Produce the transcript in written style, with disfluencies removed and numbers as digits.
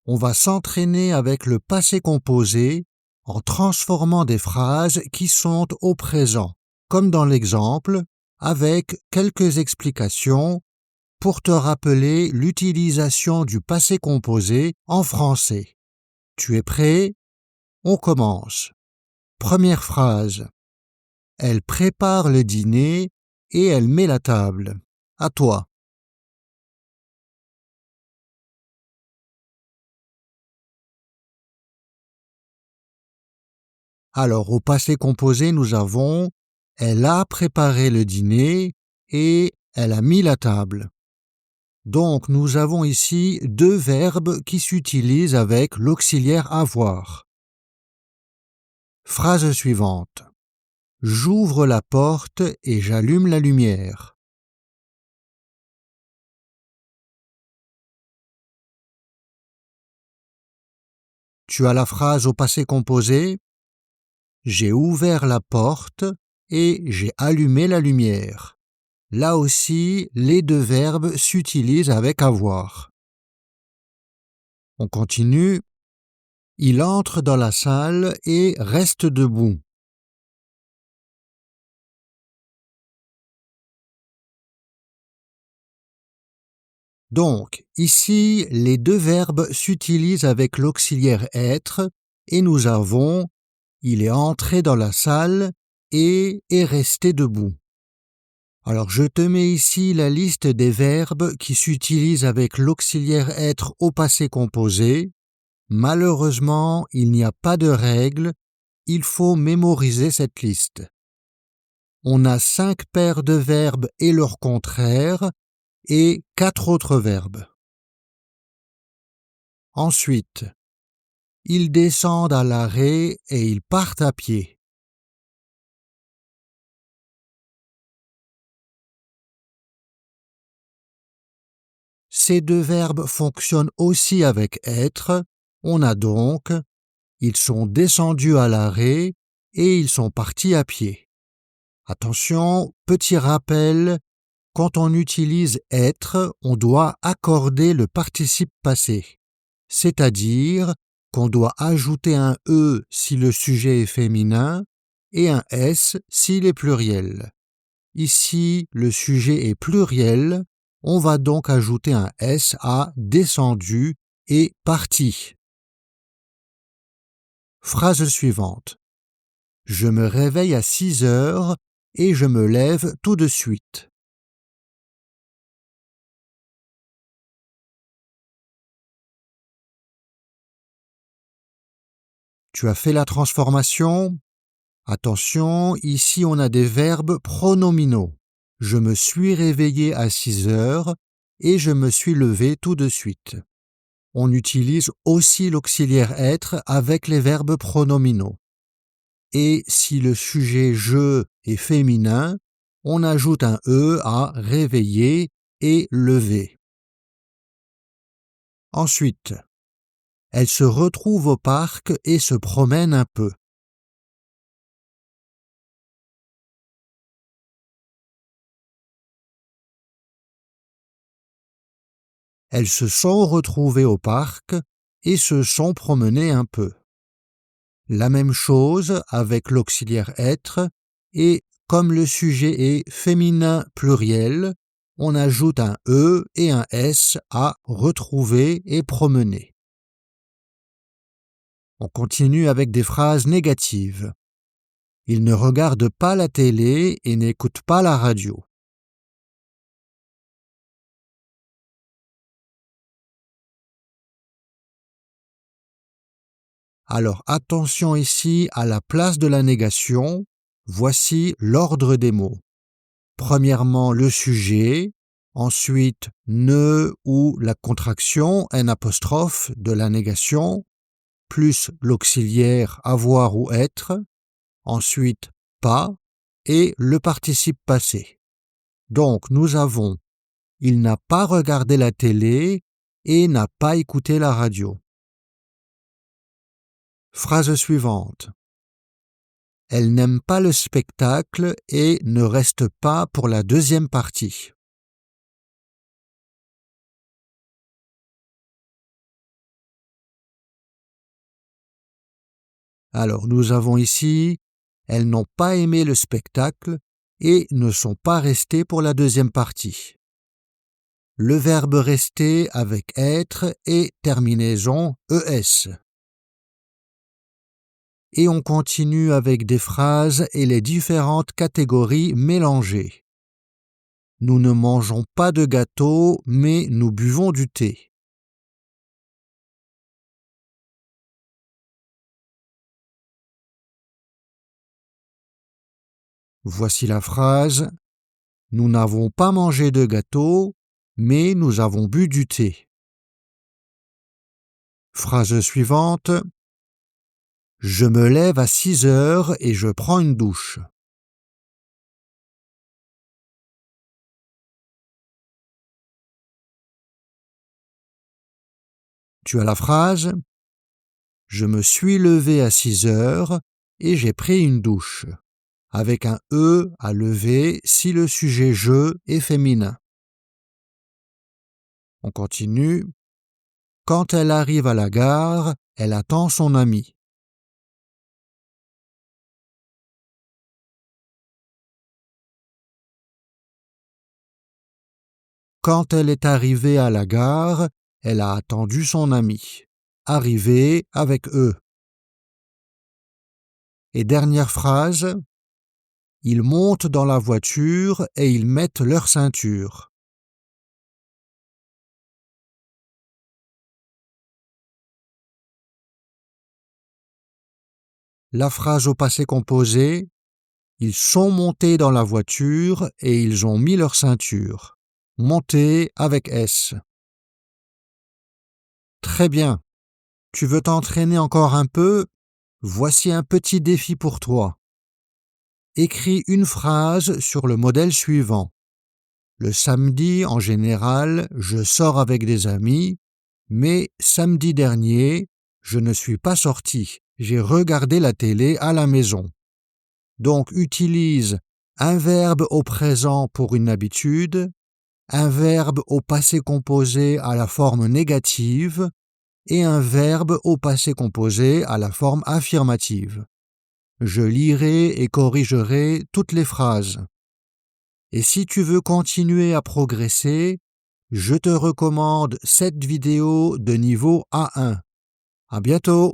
on va s'entraîner avec le passé composé en transformant des phrases qui sont au présent, comme dans l'exemple, avec quelques explications pour te rappeler l'utilisation du passé composé en français. Tu es prêt? On commence. Première phrase. Elle prépare le dîner et elle met la table. À toi. Alors, au passé composé, nous avons « elle a préparé le dîner » et « elle a mis la table ». Donc, nous avons ici deux verbes qui s'utilisent avec l'auxiliaire avoir. Phrase suivante. J'ouvre la porte et j'allume la lumière. Tu as la phrase au passé composé. J'ai ouvert la porte et j'ai allumé la lumière. Là aussi, les deux verbes s'utilisent avec avoir. On continue. Il entre dans la salle et reste debout. Donc, ici, les deux verbes s'utilisent avec l'auxiliaire être et nous avons « il est entré dans la salle » et « est resté debout ». Alors, je te mets ici la liste des verbes qui s'utilisent avec l'auxiliaire être au passé composé. Malheureusement, il n'y a pas de règle, il faut mémoriser cette liste. On a 5 paires de verbes et leur contraire, et 4 autres verbes. Ensuite, ils descendent à l'arrêt et ils partent à pied. Ces deux verbes fonctionnent aussi avec être. On a donc « ils sont descendus à l'arrêt et ils sont partis à pied ». Attention, petit rappel, quand on utilise être, on doit accorder le participe passé, c'est-à-dire qu'on doit ajouter un E si le sujet est féminin et un S s'il est pluriel. Ici, le sujet est pluriel, on va donc ajouter un S à descendu et parti. Phrase suivante. Je me réveille à 6 heures et je me lève tout de suite. Tu as fait la transformation? Attention, ici on a des verbes pronominaux. Je me suis réveillé à 6 heures et je me suis levé tout de suite. On utilise aussi l'auxiliaire être avec les verbes pronominaux. Et si le sujet je est féminin, on ajoute un E à réveiller et lever. Ensuite, elle se retrouve au parc et se promène un peu. Elles se sont retrouvées au parc et se sont promenées un peu. La même chose avec l'auxiliaire être et comme le sujet est féminin pluriel, on ajoute un E et un S à retrouver et promener. On continue avec des phrases négatives. Il ne regarde pas la télé et n'écoute pas la radio. Alors attention ici à la place de la négation. Voici l'ordre des mots. Premièrement, le sujet, ensuite ne ou la contraction N' de la négation, plus l'auxiliaire avoir ou être, ensuite pas et le participe passé. Donc nous avons il n'a pas regardé la télé et n'a pas écouté la radio. Phrase suivante. Elle n'aime pas le spectacle et ne reste pas pour la deuxième partie. Alors nous avons ici « Elles n'ont pas aimé le spectacle et ne sont pas restées pour la deuxième partie ». Le verbe rester avec être et terminaison ES. Et on continue avec des phrases et les différentes catégories mélangées. Nous ne mangeons pas de gâteau, mais nous buvons du thé. Voici la phrase « Nous n'avons pas mangé de gâteau, mais nous avons bu du thé. » Phrase suivante « Je me lève à 6 heures et je prends une douche. » Tu as la phrase « Je me suis levé à 6 heures et j'ai pris une douche » avec un « e » à lever si le sujet « je » est féminin. On continue. Quand elle arrive à la gare, elle attend son ami. Quand elle est arrivée à la gare, elle a attendu son ami. Arrivé avec E. Et dernière phrase. Ils montent dans la voiture et ils mettent leur ceinture. La phrase au passé composé. Ils sont montés dans la voiture et ils ont mis leur ceinture. Monter avec S. Très bien. Tu veux t'entraîner encore un peu? Voici un petit défi pour toi. Écris une phrase sur le modèle suivant. Le samedi, en général, je sors avec des amis, mais samedi dernier, je ne suis pas sorti. J'ai regardé la télé à la maison. Donc, utilise un verbe au présent pour une habitude, un verbe au passé composé à la forme négative et un verbe au passé composé à la forme affirmative. Je lirai et corrigerai toutes les phrases. Et si tu veux continuer à progresser, je te recommande cette vidéo de niveau A1. À bientôt!